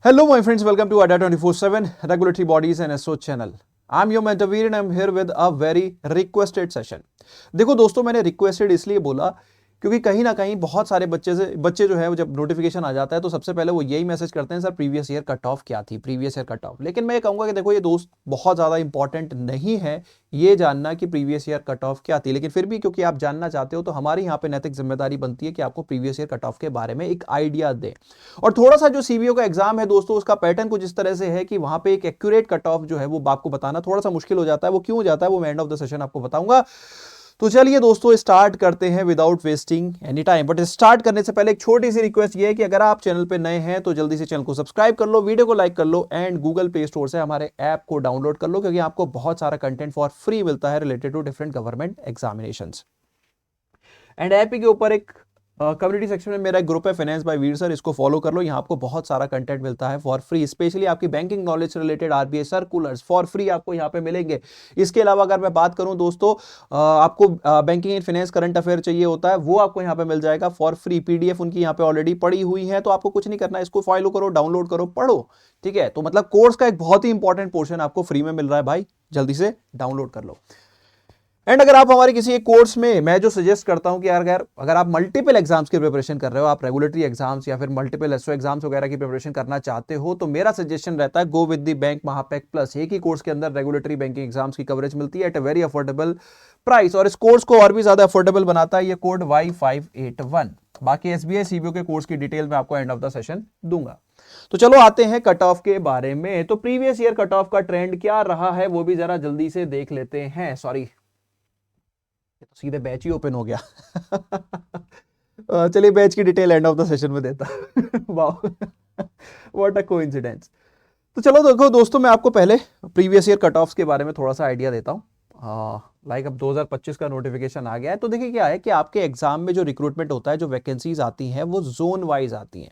Hello, my friends. Welcome to ADA 24/7 Regulatory Bodies and SO channel. I'm your mentor Veer and I'm here with a very requested session. देखो दोस्तों, मैंने requested इसलिए बोला क्योंकि कहीं ना कहीं बहुत सारे बच्चे जो है वो जब नोटिफिकेशन आ जाता है तो सबसे पहले वो यही मैसेज करते हैं, sir previous year cut off क्या थी, प्रीवियस ईयर कट ऑफ। लेकिन मैं ये कहूंगा कि देखो, ये दोस्त बहुत ज़्यादा इंपॉर्टेंट नहीं है ये जानना कि प्रीवियस ईयर कट ऑफ क्या थी, लेकिन फिर भी क्योंकि आप जानना चाहते हो तो हमारी यहाँ पे नैतिक जिम्मेदारी बनती है कि आपको प्रीवियस ईयर कट ऑफ के बारे में एक आइडिया दें। और थोड़ा सा जो सीबीओ का एग्जाम है दोस्तों, उसका पैटर्न कुछ इस तरह से है कि वहां पे एक एक्यूरेट कट ऑफ जो है वो आपको बताना थोड़ा सा मुश्किल हो जाता है। वो क्यों हो जाता है वो मैं एंड ऑफ द सेशन आपको बताऊंगा। तो चलिए दोस्तों, स्टार्ट करते हैं without wasting any time. But start करने से पहले एक छोटी सी रिक्वेस्ट ये है कि अगर आप चैनल पे नए हैं तो जल्दी से चैनल को सब्सक्राइब कर लो, वीडियो को लाइक कर लो एंड गूगल प्ले स्टोर से हमारे ऐप को डाउनलोड कर लो, क्योंकि आपको बहुत सारा कंटेंट फॉर फ्री मिलता है related to different government examinations. And app के ऊपर एक कम्युनिटी सेक्शन में मेरा एक ग्रुप है फाइनेंस बाय वीर सर, इसको फॉलो कर लो। यहाँ आपको बहुत सारा कंटेंट मिलता है फॉर फ्री, स्पेशली आपकी बैंकिंग नॉलेज से related RBI circulars for free आपको यहाँ पे मिलेंगे। इसके अलावा अगर मैं बात करूँ दोस्तों, आपको banking and finance current affair चाहिए होता है, वो आपको यहाँ पे मिल जाएगा फॉर फ्री। पीडीएफ उनकी यहाँ पे ऑलरेडी पड़ी हुई है, तो आपको कुछ नहीं करना है, इसको फॉलो करो, डाउनलोड करो, पढ़ो। ठीक है, तो मतलब कोर्स का एक बहुत ही इंपॉर्टेंट पोर्शन आपको फ्री में मिल रहा है भाई, जल्दी से डाउनलोड कर लो। एंड अगर आप हमारे किसी एक कोर्स में, मैं जो सजेस्ट करता हूं कि अगर आप मल्टीपल एग्जाम्स की प्रिपरेशन कर रहे हो, आप रेगुलेटरी एग्जाम्स या फिर मल्टीपल एसओ एग्जाम्स वगैरह की प्रिपरेशन करना चाहते हो, तो मेरा सजेशन रहता है go with the bank Mahapack plus. एक ही कोर्स के अंदर रेगुलेटरी बैंकिंग एग्जाम्स की कवरेज मिलती है at a very affordable price, और इस कोर्स को और भी ज्यादा अफोर्डेबल बनाता है ये कोड Y581। बाकी एसबीआई सीबीओ के कोर्स की डिटेल में आपको एंड ऑफ द सेशन दूंगा। तो चलो आते हैं कट ऑफ के बारे में। तो प्रीवियस ईयर कट ऑफ का ट्रेंड क्या रहा है वो भी जरा जल्दी से देख लेते हैं। सॉरी, तो सीधे बैच ही ओपन हो गया। चलिए बैच की detail end of the session में देता। वाह, व्हाट अ कोइंसिडेंस। तो चलो देखो दोस्तों, मैं आपको पहले प्रीवियस ईयर कट ऑफ्स के बारे में थोड़ा सा आइडिया देता हूँ। अब 2025 का नोटिफिकेशन आ गया है, तो देखिए क्या है कि आपके एग्जाम में जो रिक्रूटमेंट होता है, जो वैकेंसीज आती हैं वो जोन वाइज आती हैं।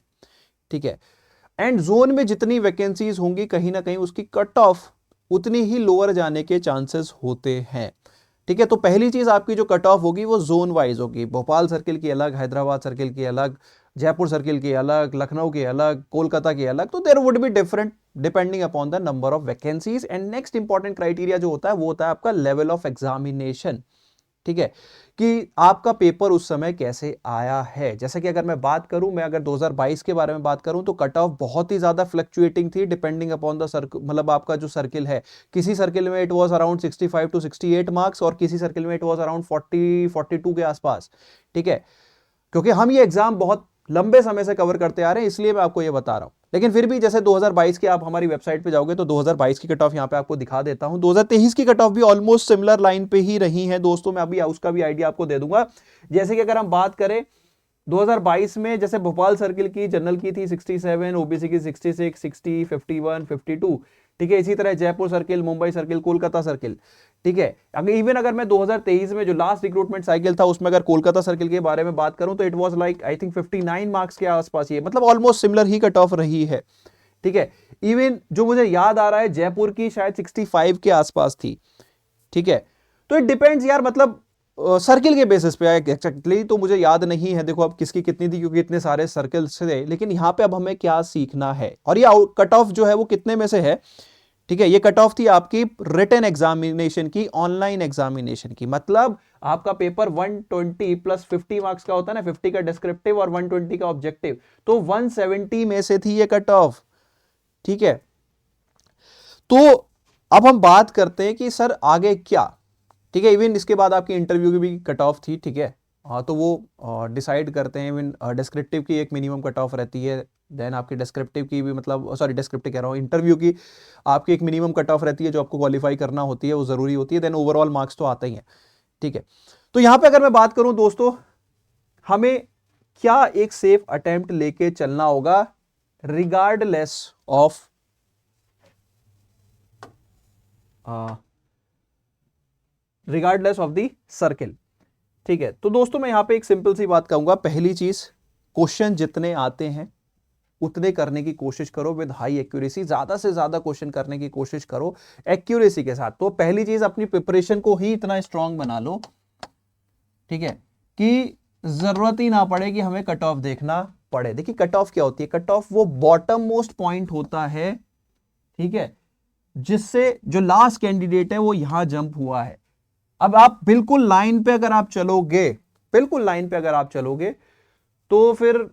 ठीक है, एंड जोन में जितनी वैकेंसीज होंगी कहीं ना कहीं उसकी कट ऑफ उतनी ही लोअर जाने के चांसेस होते हैं। ठीक है, तो पहली चीज आपकी जो कट ऑफ होगी वो जोन वाइज होगी। भोपाल सर्किल की अलग, हैदराबाद सर्किल की अलग, जयपुर सर्किल की अलग, लखनऊ की अलग, कोलकाता की अलग। तो there would be different depending upon the number of vacancies. And next important criteria जो होता है वो होता है आपका लेवल ऑफ एग्जामिनेशन। ठीक है, कि आपका पेपर उस समय कैसे आया है। जैसे कि अगर मैं बात करूं, मैं अगर 2022 के बारे में बात करूं तो कट ऑफ बहुत ही ज्यादा फ्लक्चुएटिंग थी डिपेंडिंग अपॉन द सर्कल, मतलब आपका जो सर्किल है। किसी सर्किल में it was around 65 to 68 marks और किसी सर्किल में इट वाज अराउंड 42 के आसपास। ठीक है, क्योंकि हम ये एग्जाम बहुत लंबे समय से कवर करते आ रहे हैं, इसलिए मैं आपको ये बता रहा हूं। लेकिन फिर भी जैसे 2022 के आप हमारी वेबसाइट पे जाओगे तो 2022 की कट ऑफ यहां पे आपको दिखा देता हूं। 2023 की कट ऑफ भी ऑलमोस्ट सिमिलर लाइन पे ही रही है दोस्तों, मैं अभी उसका भी आइडिया आपको दे दूंगा। जैसे कि अगर हम बात करें 2022 में, जैसे भोपाल सर्किल की जनरल की थी 67, ओबीसी की 66, 60, 51, 52। ठीक है, इसी तरह Jaipur circle, Mumbai circle, Kolkata circle. ठीक है, अगर मैं 2023 में जो लास्ट रिक्रूटमेंट साइकिल था उसमें अगर कोलकाता सर्किल के बारे में बात करूं तो it was like I think 59 marks के आसपास, ये मतलब ऑलमोस्ट सिमिलर ही कट ऑफ रही है। ठीक है, इवन जो मुझे याद आ रहा है जयपुर की शायद 65 के आसपास थी। ठीक है, तो इट डिपेंड्स यार, मतलब सर्किल के बेसिस पे एक्चुअली तो मुझे याद नहीं है देखो अब किसकी कितनी थी, क्योंकि इतने सारे सर्कल्स थे। लेकिन यहां पे अब हमें क्या सीखना है, और ये कट ऑफ जो है वो कितने में से है। ठीक है, ये कट ऑफ थी आपकी रिटन एग्जामिनेशन की, ऑनलाइन एग्जामिनेशन की। मतलब आपका पेपर 120 प्लस 50 मार्क्स का होता है ना, 50 का डिस्क्रिप्टिव और 120 का ऑब्जेक्टिव, तो 170 में से थी ये कट ऑफ। ठीक है, तो अब हम बात करते हैं कि सर आगे क्या। ठीक है, इवन इसके बाद आपकी इंटरव्यू की भी कट ऑफ थी। ठीक है, तो वो डिसाइड करते हैं। इवन डिस्क्रिप्टिव की एक मिनिमम कट ऑफ रहती है, देन आपकी डिस्क्रिप्टिव की भी, मतलब सॉरी डिस्क्रिप्टिव कह रहा हूँ, इंटरव्यू की आपकी एक मिनिमम कट ऑफ रहती है जो आपको क्वालिफाई करना होती है, वो जरूरी होती है। देन ओवरऑल मार्क्स तो आते ही हैं। ठीक है, तो यहां पे अगर मैं बात करूं दोस्तों, हमें क्या एक सेफ अटेम्प्ट लेके चलना होगा रिगार्डलेस ऑफ द सर्किल। ठीक है, तो दोस्तों मैं यहां पे एक सिंपल सी बात कहूंगा। पहली चीज, क्वेश्चन जितने आते हैं उतने करने की कोशिश करो विद हाई एक्यूरेसी, ज्यादा से ज्यादा क्वेश्चन करने की कोशिश करो एक्यूरेसी के साथ। तो पहली चीज, अपनी प्रिपरेशन को ही इतना स्ट्रांग बना लो, ठीक है, कि जरूरत ही ना पड़े कि हमें कट ऑफ देखना पढ़े। देखिए कट ऑफ क्या होती है, कट ऑफ वो बॉटम मोस्ट पॉइंट होता है, ठीक है, जिससे जो लास्ट कैंडिडेट है वो यहां जंप हुआ है। अब आप बिल्कुल लाइन पे अगर आप चलोगे, बिल्कुल लाइन पे अगर आप चलोगे तो फिर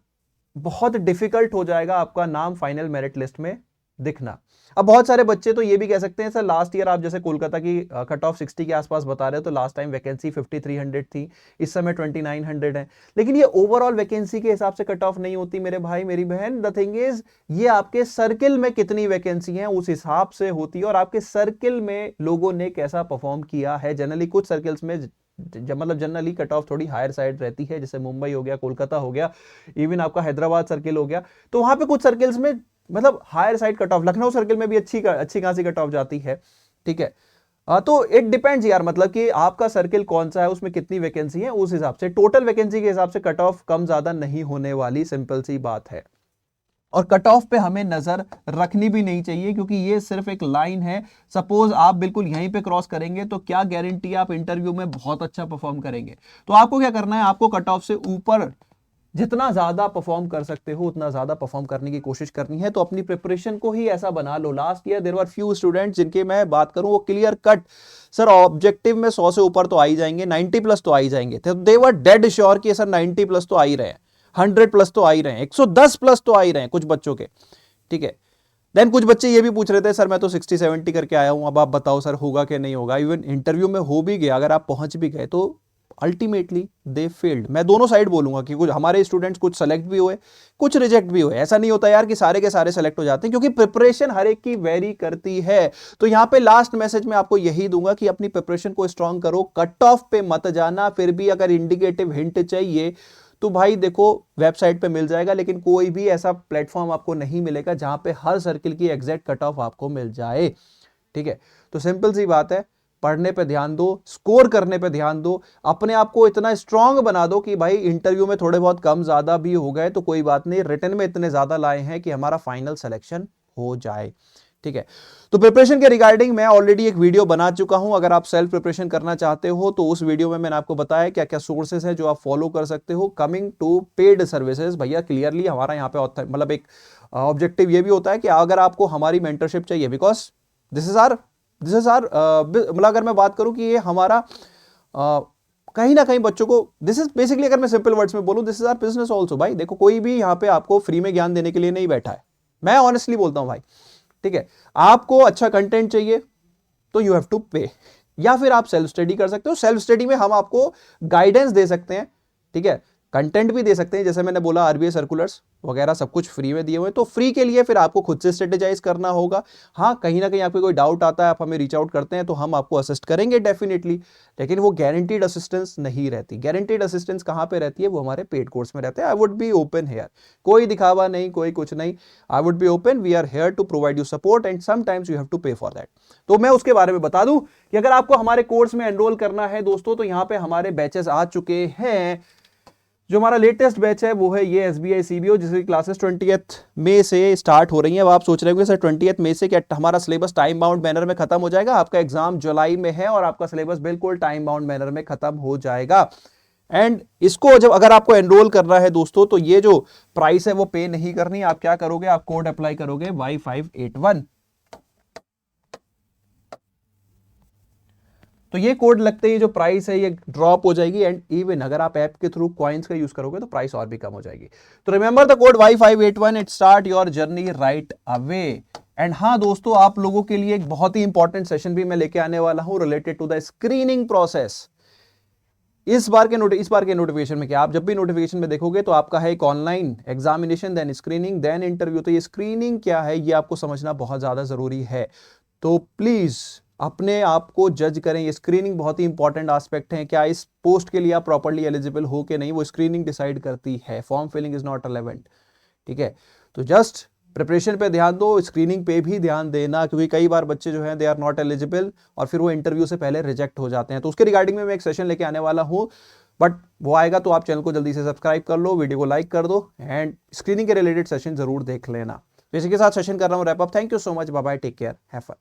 बहुत डिफिकल्ट हो जाएगा आपका नाम फाइनल मेरिट लिस्ट में दिखना। अब बहुत सारे बच्चे तो ये भी कह सकते हैं सर लास्ट ईयर आप जैसे कोलकाता की कट ऑफ 60 के आसपास बता रहे हो, तो लास्ट टाइम वैकेंसी 5300 थी, इस समय 2900 है। लेकिन ये ओवरऑल वैकेंसी के हिसाब से कट ऑफ नहीं होती मेरे भाई मेरी बहन। द थिंग इज ये आपके सर्किल में कितनी वैकेंसी है उस हिसाब से होती है, और आपके सर्किल में लोगों ने कैसा परफॉर्म किया है। जनरली कुछ सर्किल्स में मतलब जनरली कट ऑफ थोड़ी हायर साइड रहती है, जैसे मुंबई हो गया, कोलकाता हो गया, इवन आपका हैदराबाद सर्किल हो गया, तो वहां पे कुछ सर्किल्स में मतलब higher side cut off, Lucknow circle में भी अच्छी खासी कट ऑफ जाती है, ठीक है। तो इट डिपेंड्स यार, मतलब कि आपका सर्किल कौन सा है, उसमें कितनी वैकेंसी है, उस हिसाब से टोटल वैकेंसी के हिसाब से कट ऑफ कम ज्यादा नहीं होने वाली, सिंपल सी बात है। और कट ऑफ पे हमें नजर रखनी भी नहीं चाहिए, क्योंकि ये सिर्फ एक लाइन है। सपोज आप बिल्कुल यहीं पे क्रॉस करेंगे तो क्या गारंटी आप इंटरव्यू में बहुत अच्छा परफॉर्म करेंगे। तो आपको क्या करना है, आपको कट ऑफ से ऊपर जितना ज्यादा परफॉर्म कर सकते हो उतना ज्यादा परफॉर्म करने की कोशिश करनी है। तो अपनी प्रिपरेशन को ही ऐसा बना लो। Last year there were few students जिनके मैं बात करूं वो क्लियर कट सर ऑब्जेक्टिव में 100 से ऊपर तो आ ही जाएंगे, 90 प्लस तो आ ही जाएंगे, तो दे वर डेड श्योर कि सर 90 प्लस तो आ ही रहे हैं, 100 प्लस तो आ ही रहे हैं, 110 प्लस तो आ ही रहे हैं कुछ बच्चों के, ठीक है। देन कुछ बच्चे ये भी पूछ रहे थे सर मैं तो 60-70 करके आया हूं, अब आप बताओ सर होगा कि नहीं होगा। इवन इंटरव्यू में हो भी गया, अगर आप पहुंच भी गए तो अल्टीमेटली दे फेल्ड। मैं दोनों साइड बोलूंगा कि कुछ हमारे स्टूडेंट्स कुछ सेलेक्ट भी हुए, कुछ रिजेक्ट भी हुए। ऐसा नहीं होता यार कि सारे के सारे सेलेक्ट हो जाते हैं, क्योंकि प्रिपरेशन हर एक की वेरी करती है। तो यहां पे लास्ट मैसेज में आपको यही दूंगा कि अपनी प्रिपरेशन को स्ट्रांग करो, कट ऑफ पे मत जाना। फिर भी अगर इंडिकेटिव हिंट चाहिए तो भाई देखो वेबसाइट पे मिल जाएगा, लेकिन कोई भी ऐसा प्लेटफॉर्म आपको नहीं मिलेगा जहां पे हर सर्किल की एग्जैक्ट कट ऑफ आपको मिल जाए, ठीक है। तो सिंपल सी बात है, पढ़ने पे ध्यान दो, स्कोर करने पे ध्यान दो, अपने आप को इतना स्ट्रांग बना दो कि भाई इंटरव्यू में थोड़े बहुत कम ज्यादा भी हो गए तो कोई बात नहीं, रिटन में इतने ज्यादा लाए हैं कि हमारा फाइनल सिलेक्शन हो जाए, ठीक है। तो प्रिपरेशन के रिगार्डिंग मैं ऑलरेडी एक वीडियो बना चुका हूं। अगर आप सेल्फ प्रिपरेशन करना चाहते हो तो उस वीडियो में मैंने आपको बताया क्या क्या सोर्सेस है जो आप फॉलो कर सकते हो। कमिंग टू पेड सर्विसेज, भैया क्लियरली हमारा यहाँ पे मतलब एक ऑब्जेक्टिव ये भी होता है कि अगर आपको हमारी मेंटरशिप चाहिए, बिकॉज दिस इज आर मतलब अगर मैं बात करूं कि ये हमारा कहीं ना कहीं बच्चों को दिस इज बेसिकली, अगर मैं सिंपल वर्ड्स में बोलूं, this is our business also. भाई देखो कोई भी यहाँ पे आपको फ्री में ज्ञान देने के लिए नहीं बैठा है, मैं ऑनेस्टली बोलता हूं भाई, ठीक है। आपको अच्छा कंटेंट चाहिए तो यू हैव टू पे, या फिर आप सेल्फ स्टडी कर सकते हो। सेल्फ स्टडी में हम आपको गाइडेंस दे सकते हैं, ठीक है, कंटेंट भी दे सकते हैं, जैसे मैंने बोला आरबीआई सर्कुलर्स वगैरह सब कुछ फ्री में दिए हुए हैं। तो फ्री के लिए फिर आपको खुद से स्ट्रेटेजाइज करना होगा। हाँ कहीं ना कहीं आपको कोई डाउट आता है, आप हमें रीच आउट करते हैं तो हम आपको असिस्ट करेंगे डेफिनेटली, लेकिन वो गारंटीड असिस्टेंस नहीं रहती। गारंटीड असिस्टेंस कहाँ पे रहती है, वो हमारे पेड कोर्स में रहते हैं। I would be open here, कोई दिखावा नहीं, कोई कुछ नहीं, I would be open, we are here to provide you support and sometimes you have to pay for that. तो मैं उसके बारे में बता दूं कि अगर आपको हमारे कोर्स में एनरोल करना है दोस्तों, तो यहाँ पे हमारे बैचेस आ चुके हैं। जो हमारा लेटेस्ट बैच है वो है ये एसबीआई सीबीओ, जिसकी क्लासेस 20th मई से स्टार्ट हो रही हैं। अब आप सोच रहे होंगे सर 20th मई से क्या हमारा सिलेबस टाइम बाउंड मैनर में खत्म हो जाएगा? आपका एग्जाम जुलाई में है और आपका सिलेबस बिल्कुल टाइम बाउंड मैनर में खत्म हो जाएगा। एंड इसको जब अगर आपको एनरोल करना है दोस्तों, तो ये जो प्राइस है वो पे नहीं करनी। आप क्या करोगे, आप कोड अप्लाई करोगे Y581, तो ये कोड लगते ही जो प्राइस है ये ड्रॉप हो जाएगी। एंड इवन अगर आप ऐप के थ्रू कॉइन्स का यूज करोगे तो प्राइस और भी कम हो जाएगी। तो remember the code Y581, it start your journey right away. And हाँ दोस्तों, आप लोगों के लिए एक बहुत ही इंपॉर्टेंट सेशन भी मैं लेके आने वाला हूं related to the screening process. इस बार के नोटिफिकेशन में क्या, आप जब भी नोटिफिकेशन में देखोगे तो आपका है एक online examination, then screening, then interview. तो ये स्क्रीनिंग क्या है ये आपको समझना बहुत ज्यादा जरूरी है। तो प्लीज अपने आप को जज करें। ये स्क्रीनिंग बहुत ही इंपॉर्टेंट एस्पेक्ट है। क्या इस पोस्ट के लिए आप प्रॉपर्ली एलिजिबल हो कि नहीं, वो स्क्रीनिंग डिसाइड करती है। Form filling is not relevant, ठीक है। तो जस्ट प्रिपरेशन पे ध्यान दो, स्क्रीनिंग पे भी ध्यान देना, क्योंकि कई बार बच्चे जो हैं दे आर नॉट एलिजिबल और फिर वो इंटरव्यू से पहले रिजेक्ट हो जाते हैं। तो उसके रिगार्डिंग में मैं एक सेशन लेके आने वाला हूं, बट वो आएगा तो आप चैनल को जल्दी से सब्सक्राइब कर लो, वीडियो को लाइक कर दो एंड स्क्रीनिंग के रिलेटेड सेशन जरूर देख लेना। तो इसी के साथ सेशन कर रहा हूं wrap up. Thank you so much, bye bye, take care, have fun.